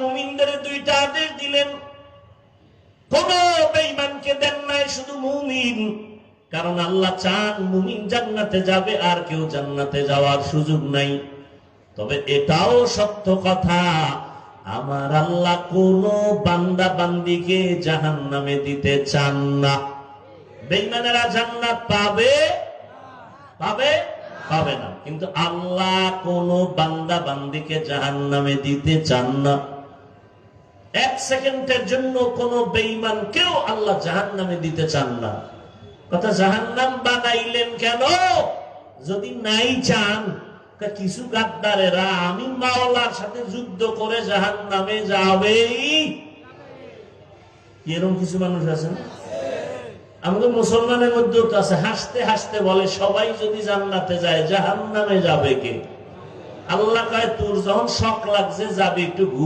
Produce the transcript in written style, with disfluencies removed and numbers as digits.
মুমিনদের দুইটা আদেশ দিলেন, কোন বেঈমানকে দেন নাই, শুধু মুমিন। কারণ আল্লাহ চান মুমিন জান্নাতে যাবে, আর কেউ জান্নাতে যাওয়ার সুযোগ নাই। তবে এটাও সত্য কথা, আমার আল্লাহ কোন বান্দা বান্দিকে জাহান্নামে দিতে চান না। বেঈমানেরা জান্নাত পাবে পাবে পাবে না, কিন্তু আল্লাহ কোন বান্দা বান্দিকে জাহান্নামে দিতে চান না। এক সেকেন্ডের জন্য কোন বেঈমান কেউ আল্লাহ জাহান্নামে দিতে চান না। কথা, জাহান্নাম বানাইলেন কেন? যদি নাই চান, কিছু গাদ্দারেরা আমি মাওলার সাথে যুদ্ধ করে জাহান্নামে যাবেই, এরকম কিছু মানুষ আছে না? আমাদের মুসলমানের মধ্যেও তো আছে, হাসতে হাসতে বলে সবাই যদি জান্নাতে যায় জাহান্নামে যাবে কে? আল্লাহ কয় তোর যখন শখ লাগছে যাবে একটু